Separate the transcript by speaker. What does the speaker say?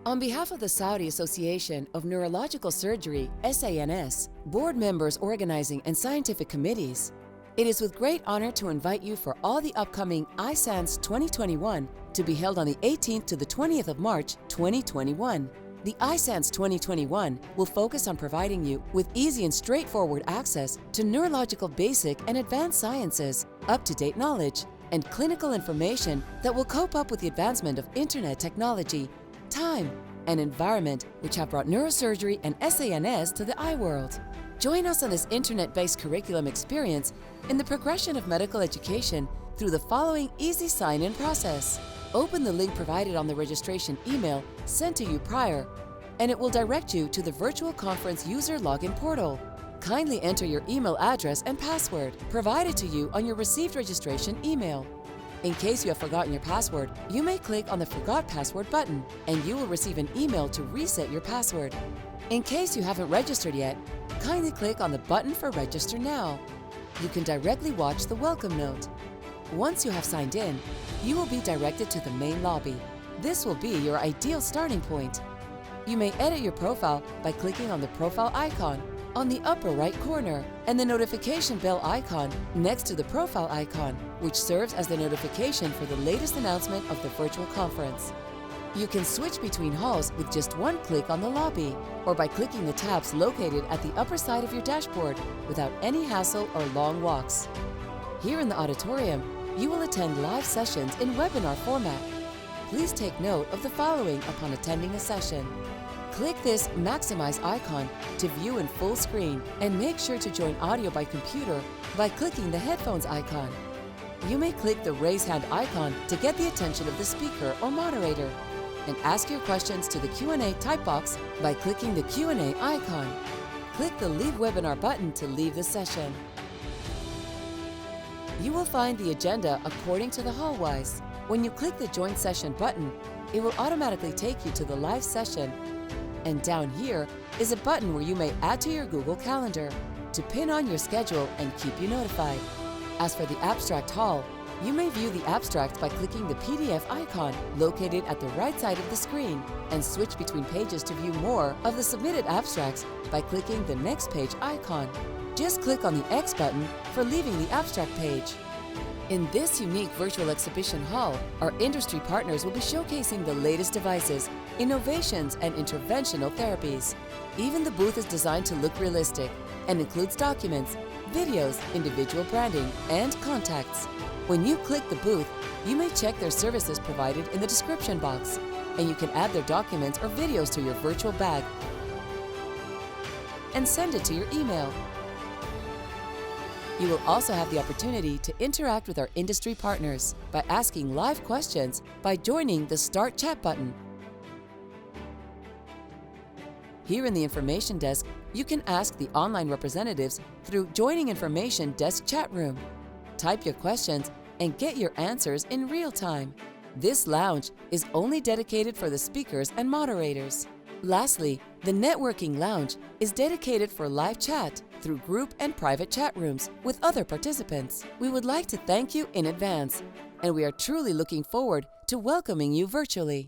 Speaker 1: On behalf of the Saudi Association of Neurological Surgery, SANS, board members organizing and scientific committees, it is with great honor to invite you for all the upcoming SANS 2021 to be held on the 18th to the 20th of March 2021. The SANS 2021 will focus on providing you with easy and straightforward access to neurological basic and advanced sciences, up-to-date knowledge, and clinical information that will cope up with the advancement of internet technology, time, and environment which have brought neurosurgery and SANS to the eye world. Join us on this internet-based curriculum experience in the progression of medical education through the following easy sign-in process. Open the link provided on the registration email sent to you prior, and it will direct you to the virtual conference user login portal. Kindly enter your email address and password provided to you on your received registration email. In case you have forgotten your password, you may click on the Forgot Password button, and you will receive an email to reset your password. In case you haven't registered yet, kindly click on the button for Register Now. You can directly watch the welcome note. Once you have signed in, you will be directed to the main lobby. This will be your ideal starting point. You may edit your profile by clicking on the profile icon on the upper right corner and the notification bell icon next to the profile icon, which serves as the notification for the latest announcement of the virtual conference. You can switch between halls with just one click on the lobby, or by clicking the tabs located at the upper side of your dashboard without any hassle or long walks. Here in the auditorium, you will attend live sessions in webinar format. Please take note of the following upon attending a session. Click this Maximize icon to view in full screen, and make sure to join audio by computer by clicking the headphones icon. You may click the Raise Hand icon to get the attention of the speaker or moderator, and ask your questions to the Q&A type box by clicking the Q&A icon. Click the Leave Webinar button to leave the session. You will find the agenda according to the hallwise. When you click the Join Session button, it will automatically take you to the live session. And down here is a button where you may add to your Google Calendar to pin on your schedule and keep you notified. As for the abstract hall, you may view the abstract by clicking the PDF icon located at the right side of the screen, and switch between pages to view more of the submitted abstracts by clicking the Next Page icon. Just click on the X button for leaving the abstract page. In this unique virtual exhibition hall, our industry partners will be showcasing the latest devices, innovations, and interventional therapies. Even the booth is designed to look realistic and includes documents, videos, individual branding, and contacts. When you click the booth, you may check their services provided in the description box, and you can add their documents or videos to your virtual bag and send it to your email. You will also have the opportunity to interact with our industry partners by asking live questions by joining the Start Chat button. Here in the information desk, you can ask the online representatives through Joining Information Desk Chat Room. Type your questions and get your answers in real time. This lounge is only dedicated for the speakers and moderators. Lastly, the Networking Lounge is dedicated for live chat through group and private chat rooms with other participants. We would like to thank you in advance, and we are truly looking forward to welcoming you virtually.